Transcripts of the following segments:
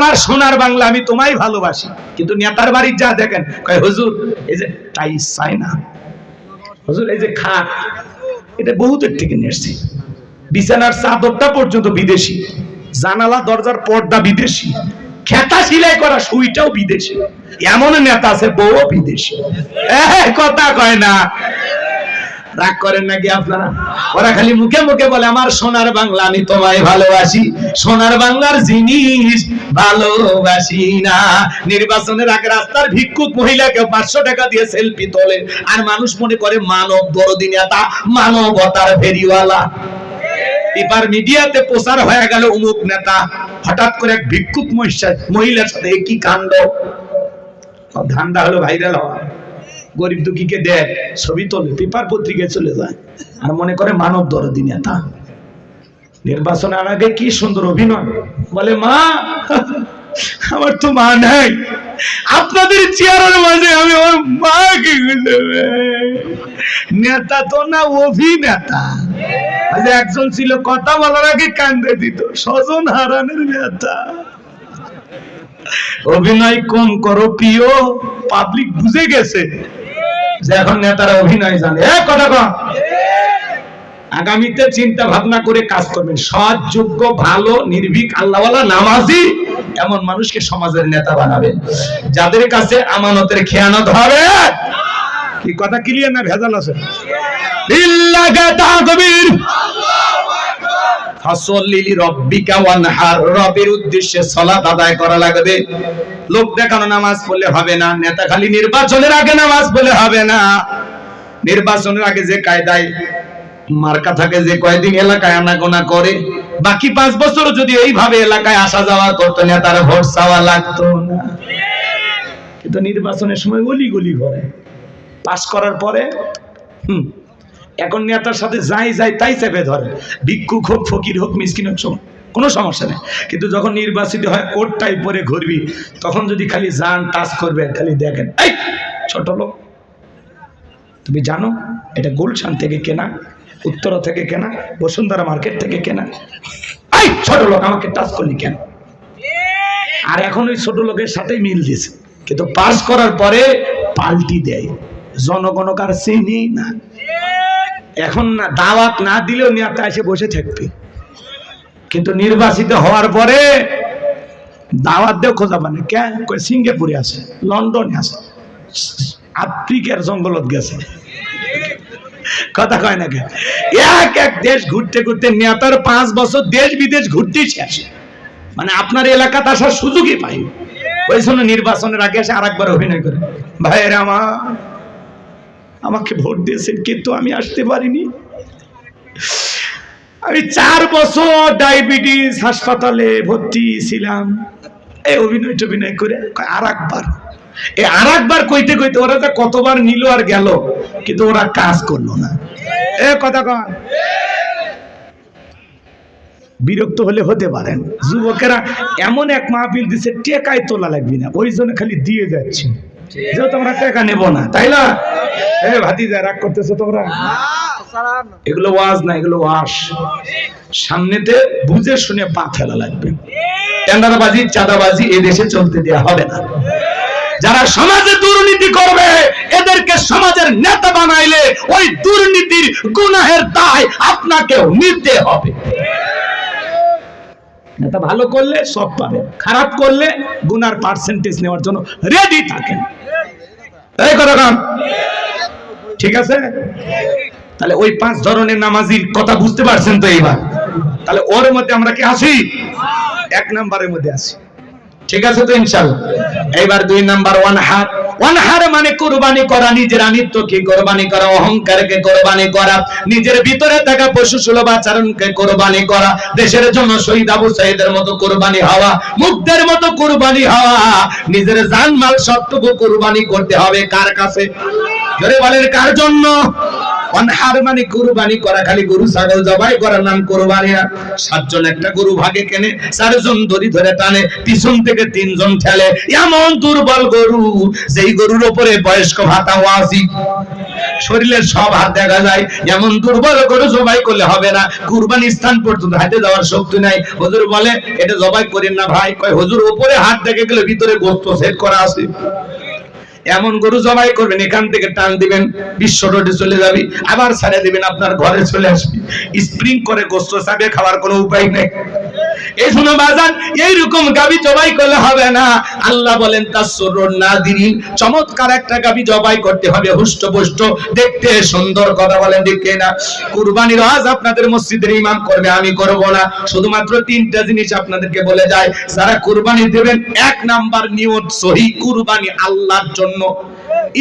আমার সোনার বাংলা আমি তোমায় ভালোবাসি। কিন্তু নেতার বাড়ি যা দেখেন, কয় হুজুর এই যে টাইস চাই না, হুজুর এই যে খাট এটা বহুতের থেকে নিয়েছি, বিছানার চাদরটা পর্যন্ত বিদেশি, জানালা দরজার পর্দা বিদেশি, খেতা সিলাই করা সুইটাও বিদেশি। এমন নেতা আছে বউ বিদেশি। কথা কয় না, রাগ করেন নাকি আপনারা? ওরা খালি মুখে মুখে বলে আমার সোনার বাংলা আমি তোমায় ভালোবাসি, সোনার বাংলার জিনিস ভালোবাসি না। নির্বাচনের আগে রাস্তার ভিক্ষুক মহিলাকে 500 টাকা দিয়ে সেলফি তোলে, আর মানুষ মনে করে মানব দরদি নেতা, মানবতার ফেরিওয়ালা। পেপার মিডিয়াতে প্রচার হয়ে গেল অমুক নেতা, হঠাৎ করে এক ভিক্ষুক মহিলার সাথে কি কাণ্ড। ধান্দা হলো ভাইরাল হওয়া, গরিব দুঃখীকে দেখ ছবি তোলে, পেপার পত্রিকায় চলে যায়, আর মনে করে মানব দরদি নেতা। নির্বাচনের আগে কি সুন্দর অভিনয়, বলে মা আমার তো মা নাই, আপনাদের চেয়ারের মাঝে আমি আমার মাকে নেতা তো না অভিনেতা। একজন ছিল কথা বলার আগে কান্দে দিত, স্বজন হারানোর নেতা। অভিনয় কম করো প্রিয়, পাবলিক বুঝে গেছে যে এখন নেতারা অভিনয় জানে। কথা কম, আগামীতে চিন্তা ভাবনা করে কাজ করবেন, সৎ যোগ্য ভালো নির্ভীক আল্লাহওয়ালা নামাজি এমন মানুষকে সমাজের নেতা বানাবেন, যাদের কাছে আমানতের খেয়ানত হবে। কি কথা ক্লিয়ার না ভেজাল আছে? রবের উদ্দেশ্যে সালাত আদায় করা লাগবে। লোক দেখানো নামাজ পড়লে হবে না, নেতা খালি নির্বাচনের আগে নামাজ পড়লে হবে না। নির্বাচনের আগে যে কায়দায় মার্কা থাকে, যে কয়েকদিন এলাকায় আনাগোনা করে, বাকি 5 বছর যদি এইভাবে এলাকায় আসা যাওয়া করতো, নেতারা ভোট চাওয়া লাগতো না। কিন্তু নির্বাচনের সময় গলি গলি করে পাস করার পরে এখন নেতার সাথে যাই যাই তাই চেপে ধরে, ভিক্ষুক হোক ফকির হোক মিসকিন হোক কোনো সমস্যা নেই। কিন্তু যখন নির্বাচিত হয় কোট টাই পরে ঘুরবি, তখন যদি খালি যান টাচ করবে, খালি দেখেন এই ছোট লোক তুমি জানো এটা গুলশান থেকে কেনা, উত্তরা থেকে কেনা, বসুন্ধরা মার্কেট থেকে কেনা, এই ছোট লোক আমাকে টাচ করলি কেন? আর এখন ওই ছোট লোকের সাথেই মিল দিয়েছে, কিন্তু পাস করার পরে পাল্টি দেয়, জনগণ কার চিনি না। এখন না দাওয়াত না দিলেও নেতা এসে বসে থাকবে, কিন্তু নির্বাচিত হওয়ার পরে দাওয়াত দেও খোঁজা পানে কে, সিঙ্গাপুরে আছে, লন্ডনে আছে, আফ্রিকার জঙ্গলত গেছে। কথা কয় না কে? এক এক দেশ ঘুরতে ঘুরতে নেতার 5 বছর দেশ বিদেশ ঘুরতে শেষ, মানে আপনার এলাকাতে আসার সুযোগই পাই। ওই জন্য নির্বাচনের আগে এসে আরেকবার অভিনয় করে, ভাইয়েরা আমার আমাকে ভোট দিয়েছেন কিন্তু আমি আসতে পারিনি, আমি 4 বছর ডায়াবেটিস হাসপাতালে ভর্তি ছিলাম। এই অভিনয় টভিনয় করে আরেকবার কইতে কইতে ওরা তো কতবার নিল আর গেল, কিন্তু ওরা কাজ করলো না। কথা কন, বিরক্ত হলে হতে পারেন। যুবকেরা এমন এক মাহফিল দিচ্ছে টেকায় তোলা লাগবে না, ওই জন্য খালি দিয়ে যাচ্ছে, যেহেতু আমরা টাকা নেব না, তাই না? ভাতিজা রাগ করতেছো তোমরা? এগুলো ওয়াজ না, এগুলো ওয়াশ। সামনেতে বুঝে শুনে পা ফেলা লাগবে। টেন্ডারবাজি চাঁদাবাজি এই দেশে চলতে দেওয়া হবে না। যারা সমাজে দুর্নীতি করবে এদেরকে সমাজের নেতা বানাইলে ওই দুর্নীতির গুনাহের দায় আপনাকেও নিতে হবে। নেতা ভালো করলে সব পাবে, খারাপ করলে গুনার পার্সেন্টেজ নেওয়ার জন্য রেডি থাকেন। এই কথা কাম ঠিক আছে? তাহলে ওই 5 ধরনের নামাজির কথা বুঝতে পারছেন তো এইবার? তাহলে ওর মধ্যে আমরা কি আছি? 1 নম্বরের মধ্যে আছি, ঠিক আছে তো ইনশাআল্লাহ। এইবার 2 নাম্বার ওয়ানহার মানে কুরবানি করা, নিজের আমিত্বকে কুরবানি করা, অহংকারকে কুরবানি করা, নিজের ভিতরে থাকা পশু সুলভ আচরণকে কুরবানি করা, দেশের জন্য শহীদ আবু সাঈদের মতো কুরবানি হওয়া, মুগ্ধের মতো কুরবানি হওয়া, নিজের জানমাল সবটুকু কুরবানি করতে হবে কার কাছে? জোরে বলেন কার জন্য? ওয়ানহার মানে কুরবানি করা, খালি গরু ছাগল জবাই করার নাম কুরবানি না। 7 জন একটা গরু ভাগে কেনে, 4 জন দড়ি ধরে টানে, পিছন থেকে 3 জন ঠেলে, এমন দুর্বল গরু যেই গরুর উপরে বয়স্ক ভাতা ওয়াজিব। শরীরের সব হাত দেখা যায়, এমন দুর্বল করে জবাই করলে হবে না, কুরবানি স্থান পর্যন্ত হাতে যাওয়ার শক্তি নাই। হুজুর বলে এটা জবাই করেন না ভাই। কয় হুজুর উপরে হাত দেখে গেলে ভিতরে গোশত সেট করা আছে। এমন গরু জবাই করবেন, এখান থেকে টান দিবেন, বিশ্ব রোডে চলে যাবি, আবার ছেড়ে দিবেন, আপনার ঘরে চলে আসবি। স্প্রিং করে গোশত চাবে খাওয়ার কোনো উপায় নেই। এই শুনো বাজান, এইরকম গাবি জবাই করলে হবে না। আল্লাহ বলেন তাসরুন নাদিরিন, চমৎকার একটা গাবি জবাই করতে হবে, হুষ্টপুষ্ট, দেখতে সুন্দর। কথা বলেন ঠিক না? কুরবানির হজ আপনাদের মসজিদের ইমাম করবে, আমি করব না। শুধুমাত্র তিনটা জিনিস আপনাদেরকে বলে যায়, যারা কুরবানি দেবেন, এক নাম্বার নিয়ত সহিহ, কুরবানি আল্লাহর জন্য।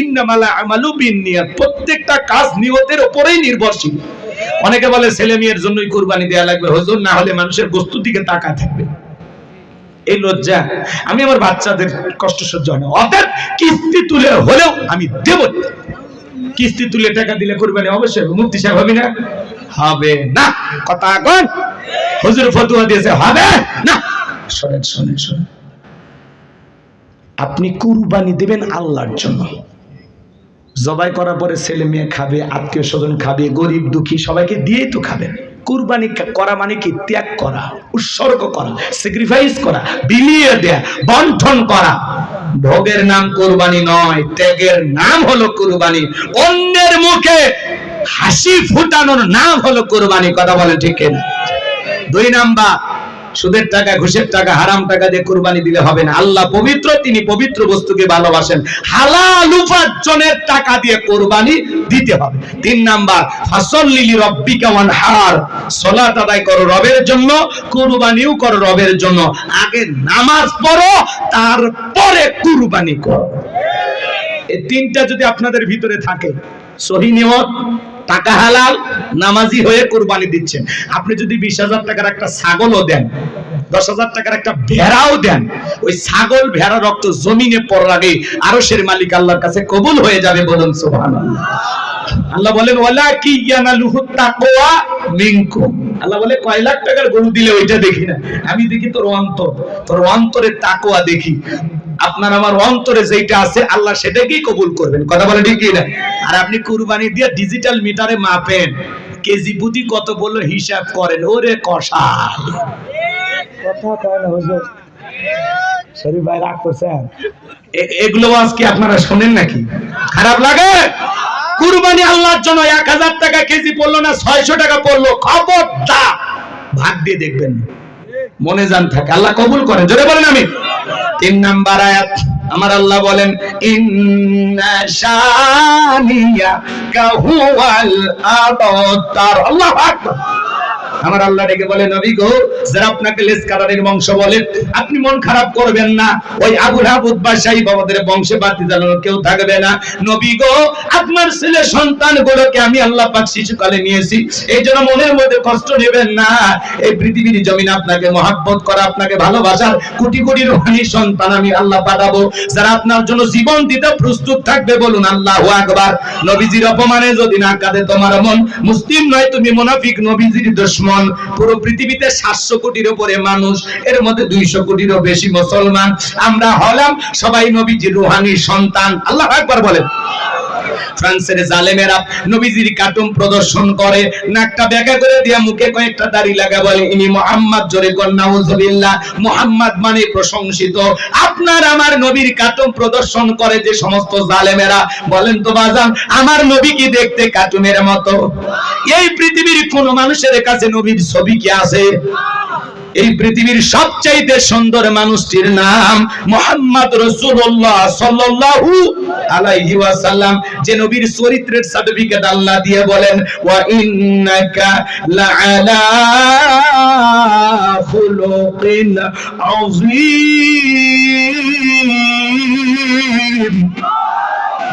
ইন্নামাল আমালু বিন্নিয়াত, প্রত্যেকটা কাজ নিয়তের উপরেই নির্ভরশীল। অনেকে বলে ছেলে মেয়ের জন্যই কুরবানি দেয়া লাগবে, হুজুর না হলে মানুষের বস্তুর দিকে তাকায় থাকবে। এই লজ্জা, আমি আমার বাচ্চাদের কষ্ট সহ্য হয় না। অর্থাৎ কিস্তি তুলে হলেও আমি দেব। কিস্তি তুলে টাকা দিলে কুরবানি অবশ্যই মুফতি সাহেব হবে না? হবে না। কথা কোন হুজুর ফতোয়া দিয়েছে হবে না। শুনেন শুনেন শুনেন, আপনি কুরবানি দেবেন আল্লাহর জন্য। জবাই করার পরে ছেলে মেয়ে খাবে, আত্মীয় স্বজন খাবে, গরিব দুঃখী সবাইকে দিয়েই তো খাবেন। কুরবানি করা মানে কি? ত্যাগ করা, উৎসর্গ করা, স্যাক্রিফাইস করা, বিলিয়ে দেয়া, বন্টন করা। ভোগের নাম কুরবানি নয়, ত্যাগের নাম হলো কুরবানি। অন্যের মুখে হাসি ফুটানোর নাম হলো কুরবানি। কথা বলেন ঠিক না? দুই নাম্বার, সুদের টাকা, ঘুষের টাকা, হারাম টাকা দিয়ে কুরবানি দিলে হবে না। আল্লাহ পবিত্র, তিনি পবিত্র বস্তুকে ভালোবাসেন। হালাল উপার্জনের টাকা দিয়ে কুরবানি দিতে হবে। তিন নাম্বার, ফাসাল্লি লিরাব্বিকা ওয়ানহার, সালাত আদায় করো রবের জন্য, কুরবানিও করো রবের জন্য। আগে নামাজ পড়ো, তারপরে কুরবানি করো। এই তিনটা যদি আপনাদের ভিতরে থাকে, সহিহ নিয়ত, টাকা হালাল, নামাজি হয়ে কুরবানি দিচ্ছেন। আপনি যদি 20,000 টাকার একটা ছাগলও দেন, 10,000 টাকার একটা ভেড়াও দেন, ওই ছাগল ভেড়া রক্ত জমিনে পড়ার আগে আরশের মালিক আল্লাহর কাছে কবুল হয়ে যাবে। বলুন সুবহানাল্লাহ। আল্লাহ বলেন ওয়ালা কি ইয়ানালুহু তাকওয়া মিনকুম। আল্লাহ বলে কয় লাখ টাকার গরু দিলে ওইটা দেখি না, আমি দেখি তোর অন্তর, তোর অন্তরে তাকওয়া দেখি। আপনার আমার অন্তরে যেটা আছে আল্লাহ সেটাকেই কবুল করবেন। কথা বলে ঠিক না? আর আপনি কুরবানি দিয়ে ডিজিটাল মিটারে মাপেন, কেজি প্রতি কত বললো হিসাব করেন। ওরে কষাই কথা কয় না হুজুর, শরীফ ভাই রাগ করছেন? এগুলো আজকে আপনারা শোনেন নাকি? খারাপ লাগে? কুরবানি আল্লাহর জন্য 1000 টাকা কেজি পড়লো না 600 টাকা পড়লো, খবরদার ভাগ দিয়ে দেখবেন, মনে জান থাকে, আল্লাহ কবুল করেন। জোরে বলেন আমিন। 3 নাম্বার আয়াত, আমার আল্লাহ বলেন ইন্না শানিয়াকা হুয়াল আবতার। আল্লাহু আকবার। আমার আল্লাহ ডেকে বলে নবী গো, যারা আপনাকে লেসকারানের বংশ বলে, আপনি মন খারাপ করবেন না। ওই আবু লাহাব বাদশাহী বাবাদের বংশে বাতি জ্বালানো কেউ থাকবে না। নবী গো, আপনার ছেলে সন্তানগুলোকে আমি আল্লাহ পাক শিশুকালে নিয়েছি, এই জন্য মনের মধ্যে কষ্ট নেবেন না। এই পৃথিবীর জমিন আপনাকে মহব্বত করা, আপনাকে ভালোবাসার কোটি কোটি রূহানি সন্তান আমি আল্লাহ পাঠাবো, যারা আপনার জন্য জীবন দিতে প্রস্তুত থাকবে। বলুন আল্লাহু আকবার। নবীজির অপমানে যদি না কাঁদে তোমার মন, মুসলিম নয় তুমি মুনাফিক, নবীজির দুশমন। পুরো পৃথিবীতে 700 কোটির উপরে মানুষ, এর মধ্যে 200 কোটিরও বেশি মুসলমান। আমরা হলাম সবাই নবীজির রূহানি সন্তান। আল্লাহু আকবার বলেন। ফ্রান্সের জালেমেরা নবীজির কার্টুন প্রদর্শন করে, নাকটা বেঁকা করে দিয়ে মুখে কয়েকটা দাড়ি লাগা, বলে ইনি মুহাম্মদ। জোরে কর নাউজুবিল্লাহ। মুহাম্মদ মানে প্রশংসিত। আপনার আমার নবীর কার্টুন প্রদর্শন করে যে সমস্ত জালেমেরা, বলেন তো বাজান, আমার নবী কি দেখতে কার্টুনের মতো? এই পৃথিবীর কোন মানুষের কাছে নবীর ছবি কি আছে? এই পৃথিবীর সবচাইতে সুন্দর মানুষটির নাম মুহাম্মদ রাসূলুল্লাহ সাল্লাল্লাহু আলাইহি ওয়াসাল্লাম। যে নবীর চরিত্রের সার্টিফিকেট আল্লাহ দিয়ে বলেন ওয়া ইন্নাকা লাআলা খুলুকিন আযীম।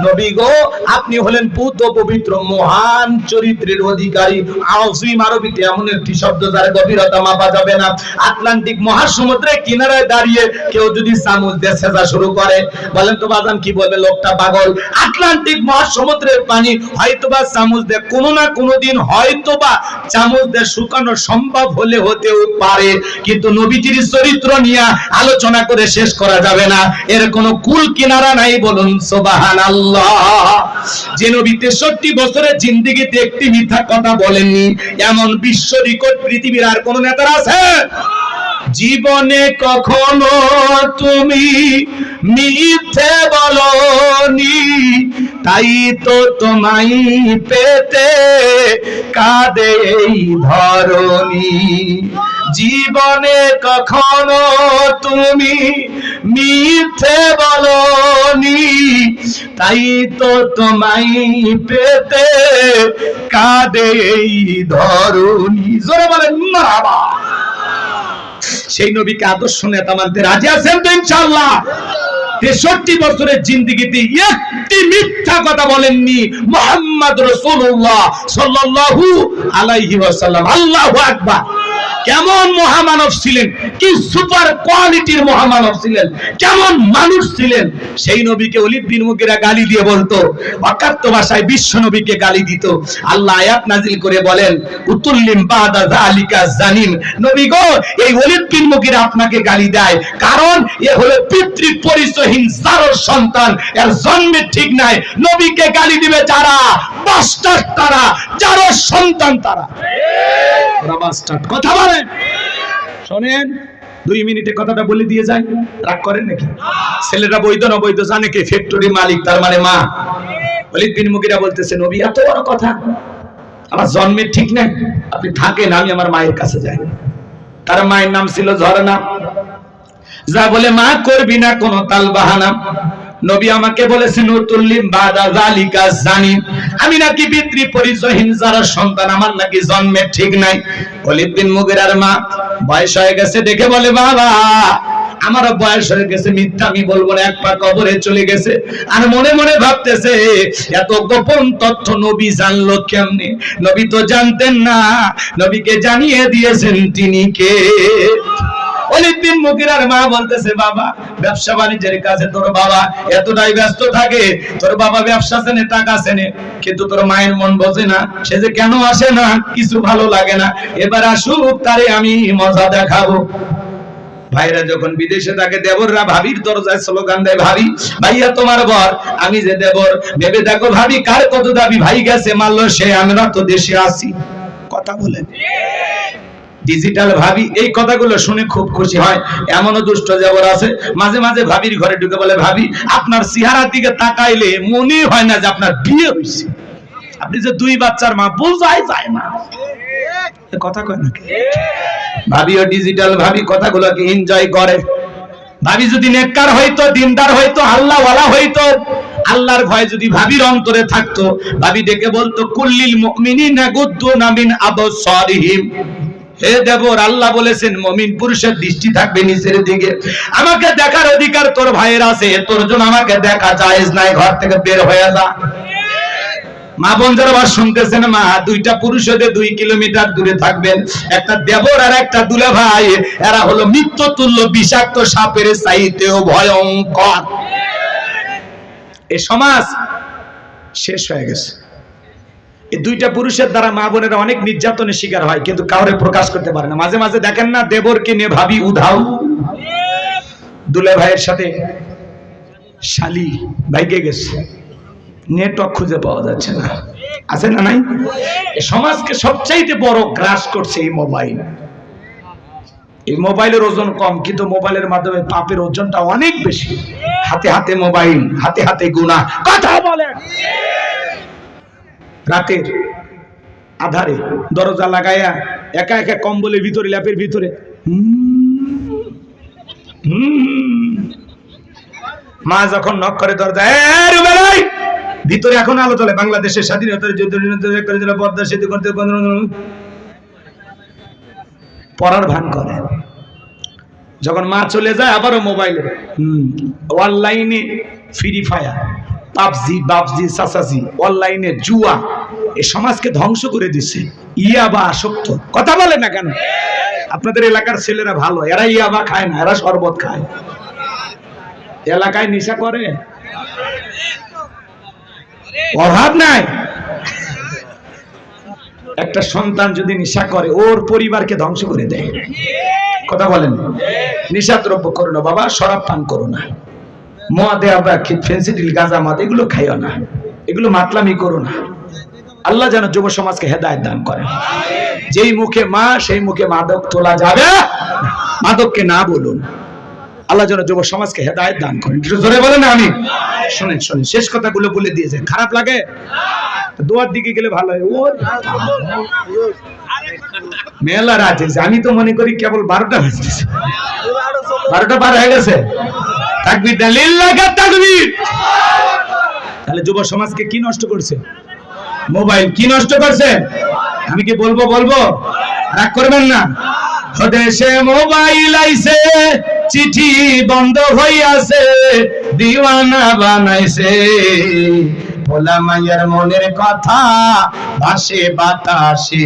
নবী গো, আপনি হলেন পুত পবিত্র মহান চরিত্রের অধিকারী। আযীম আরবিতে এমন একটি শব্দ যার গভীরতা মাপা যাবে না। আটলান্টিক মহাসমুদ্রের কিনারায় দাঁড়িয়ে কেউ যদি চামচ দিয়ে সেজা শুরু করে, বলেন তো বাজান কি বলবে? লোকটা পাগল। আটলান্টিক মহাসমুদ্রের পানি হয়তোবা চামচ দিয়ে কোনো না কোনো দিন হয়তোবা চামচ দিয়ে শুকানো সম্ভব হলে হতেও পারে, কিন্তু নবীজির চরিত্র নিয়ে আলোচনা করে শেষ করা যাবে না। এর কোনো কুল কিনারা নাই। বলুন সুবহানাল্লাহ। রাসূলুল্লাহ। যে নবী 63 বছরের জিন্দেগিতে একটি মিথ্যা কথা বলেননি, এমন বিশ্ব রেকর্ড পৃথিবীর আর কোন নেতার আছে? জীবনে কখনো তুমি মিথ্যে বলনি, তাই তো তোমায় পেতে কাঁদে এই ধরণী। জীবনে কখনো তুমি মিথ্যে বলনি, তাই তো তোমায় পেতে কাঁদে এই ধরণী। জোরে বলেন মারহাবা। সেই নবীকে আদর্শ নেতা মানতে রাজি আছেন তো ইনশাআল্লাহ? 63 বছরের জিন্দেগিতে একটি মিথ্যা কথা বলেননি মুহাম্মদ রাসূলুল্লাহ সাল্লাল্লাহু আলাইহি ওয়াসাল্লাম। আল্লাহু আকবার। কেমন মহামানব ছিলেন, কি সুপার কোয়ালিটির মহামানব ছিলেন, কেমন মানুষ ছিলেন। সেই নবীকে ওলীদ বিন মুগীরা গালি দিয়ে বলতো, অকাট্য ভাষায় বিশ্ব নবীকে গালি দিত। আল্লাহ আয়াত নাজিল করে বলেন, উতুল্লিম বাদা যালিকা জানিম। নবী গো, এই ওলীদ বিন মুগীরা আপনাকে গালি দেয় কারণ এ হলো পিতৃ পরিচয়হীন জারর সন্তান, এর জন্মে ঠিক নাই। নবীকে গালি দিবে যারা, বাস্টার্ড তারা, জারর সন্তান তারা। বাস্টার্ড কথা বলে শোনেন, 2 মিনিটে কথাটা বলে দিয়ে যায়, রাগ করেন নাকি? ছেলেটা বৈধ না বৈধ জানে কে? ফ্যাক্টরি মালিক, তার মানে মা। ওলীদ বিন মুগীরা বলতেছে, নবী এত বড় কথা, আমার জন্মের ঠিক নাই, আপনি থাকেন, আমি আমার মায়ের কাছে যাই। তার মায়ের নাম ছিল ঝরনা। যা বলে, মা করবি না কোনো তাল বাহানা, নবী আমাকে বলেছেন উতুল্লিম বাদা যালিকা জানিম, আমি নাকি পিতৃ পরিচয়হীন যারা সন্তান, আমার নাকি জন্মের ঠিক নাই। ওলীদ বিন মুগীরার মা বয়স হয়ে গেছে দেখে বলে, বাবা আমারও বয়স হয়ে গেছে, মিথ্যা আমি বলবো না, এক পা কবরে চলে গেছে। আর মনে মনে ভাবতেছে, এত গোপন তথ্য নবী জানলো কেমনে? নবী তো জানতেন না, নবীকে জানিয়ে দিয়েছেন তিনি কে। ওলীদ বিন মুগীরার মা বলতেছে, বাবা ব্যবসা বাণিজ্যের কাছে তোর বাবা এতটাই ব্যস্ত থাকে, তোর বাবা ব্যবসা চেনে, টাকা চেনে, কিন্তু তোর মায়ের মন বোঝে না। সে যে কেন আসে না, কিছু ভালো লাগে না, এবার আসুক, তারে আমি মজা দেখাবো। ভাইরা যখন বিদেশে থাকে, দেবররা ভাবির দরজায় স্লোগান দেয়, ভাবি ভাইয়া তোমার বর, আমি যে দেবর, ভেবে দেখো ভাবি কার কত দাবি, ভাই গেছে মারলো সে, আমরা তো দেশে আছি। কথা বলেন ডিজিটাল ভাবি এই কথাগুলো শুনে খুব খুশি হয়। এমনও দুষ্ট দেবর আছে, মাঝে মাঝে ভাবির ঘরে ঢুকে বলে, ভাবি আপনার চেহারার দিকে তাকাইলে মনে হয় না যে আপনার বিয়ে হয়েছে, আপনি যে 2 বাচ্চার মা, বোঝাই যায় না। কথা কয় নাকি? ভাবিও ডিজিটাল ভাবি কথাগুলোকে এনজয় করে। ভাবি যদি নেককার হইতো, দিনদার হইতো, আল্লাহওয়ালা হইতো, আল্লাহর ভয় যদি ভাবির অন্তরে থাকতো, ভাবি ডেকে বলতো, কুল্লিল মুমিনিনা গুদ্দুনা মিন আবসারিহিম। হে দেবর, আল্লাহ বলেছেন মুমিন পুরুষের দৃষ্টি থাকবে নিচের দিকে, আমাকে দেখার অধিকার তোর ভাইয়ের আছে, তোর জন্য আমাকে দেখা জায়েজ নাই, ঘর থেকে বের হয়ে যা। মা বোন যারা আবার শুনতেছেন, মা 2টা পুরুষ হতে 2 কিলোমিটার দূরে থাকবেন। একটা দেবর আর একটা দুলা ভাই, এরা হলো মৃত্যুতুল্য বিষাক্ত সাপের চাইতেও ভয়ঙ্কর। এই সমাজ শেষ হয়ে গেছে। এই 2টা পুরুষের দ্বারা মা বোনেরা অনেক নির্যাতনের শিকার হয়, কিন্তু কাউরে প্রকাশ করতে পারে না। মাঝে মাঝে দেখেন না, দেবরকে নিয়ে ভাবি উধাও, দুলা ভাইয়ের সাথে শালি ভাইকে গেছে, নেটওয়ার্ক খুঁজে পাওয়া যাচ্ছে না, আছে না নাই? এই সমাজকে সবচাইতে বড় গ্রাস করছে এই মোবাইল। এই মোবাইলের ওজন কম, কিন্তু মোবাইলের মাধ্যমে পাপের ওজনটা অনেক বেশি। হাতে হাতে মোবাইল, হাতে হাতে গুনাহ। কথা বলেন, রাতের আধারে দরজা লাগায়া একা একা কম্বলের ভিতরে, ল্যাপের ভিতরে মা যখন নক করে দরজা, ভিতরে এখন আলো চলে, বাংলাদেশের স্বাধীনতার যুদ্ধ পদ্মা সেতু করতে পড়ার ভান করে। যখন মা চলে যায়, আবারও মোবাইলে অনলাইনে ফ্রি ফায়ার, পাবজি, বাবজি, সাসাজি, অনলাইনে জুয়া, এই সমাজকে ধ্বংস করে দিচ্ছে। ইয়াবা আসক্ত। কথা বলে না কেন? আপনাদের এলাকার ছেলেরা ভালো, এরা ইয়াবা খায় না, এরা শরবত খায়। এলাকায় নেশা করে, অভাব নাই। একটা সন্তান যদি নেশা করে, ওর পরিবারকে ধ্বংস করে দেয়। কথা বলেন, নেশা দ্রব্য করো না বাবা, শরাব পান করো না। মদে আবার ফেন্সিডিল গাঁজা মদ এগুলো খাইও না, এগুলো মাতলামি করো না। আল্লাহ যেন যুব সমাজকে হেদায়েত দান করেন। যেই মুখে মা সেই মুখে মাদক তোলা যাবে, মাদককে না বলুন। আল্লাহ যেন যুব সমাজকে হেদায়েত দান করেন। একটু জোরে বলেন আমি। শুনেন শুনেন, শেষ কথাগুলো বলে দিয়েছে, খারাপ লাগে? দোয়ার দিকে গেলে ভালো হয়। ও মেলা রাত হয়েছে, আমি তো মনে করি কেবল 12টা বাজতেছে, 12টা পার হয়ে গেছে। তাকবীর দেন, লিল্লাহ তাকবীর। তাহলে যুব সমাজকে কি নষ্ট করছে? মোবাইল। কি নষ্ট করছে? আমি কি বলবো? রাগ করবেন না। দেশে মোবাইল আইছে, চিঠি বন্ধ হইয়াছে, দিওয়ানা বানাইছে, ভোলা মায়ের মনের কথা ভাসে বাতাসে।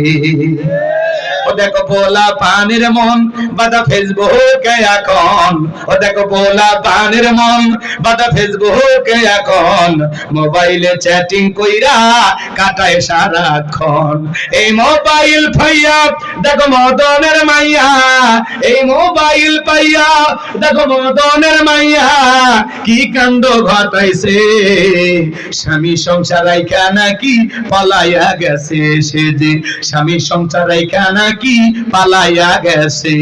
ও দেখো ভোলা পানের মন বাদা ফেসবুকে এখন, ও দেখো ভোলা পানের মন বাদা ফেসবুকে এখন, মোবাইলে চ্যাটিং কইরা কাটায় সারাক্ষণ। এই মোবাইল পাইয়া দেখো মদনের মাইয়া, এই মোবাইল পাইয়া দেখো মদনের মাইয়া কি কাণ্ড ঘটাইছে, স্বামী সংসার রাইখা নাকি পালাইয়া গেছে, সে যে স্বামী সংসার রাইখা নাকি পালাইয়া গেছে।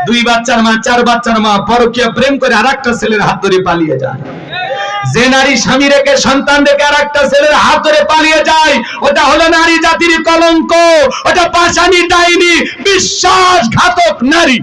2 বাচ্চার মা, 4 বাচ্চার মা পরকীয়া প্রেম করে আরেকটা ছেলের হাত ধরে পালিয়ে যায়। যে নারী স্বামী রেখে সন্তান রেখে আরেকটা ছেলের হাত ধরে পালিয়ে যায়, ওটা হলো নারী জাতির কলঙ্ক, ওটা পাশানি ডাইনি, বিশ্বাসঘাতক নারী।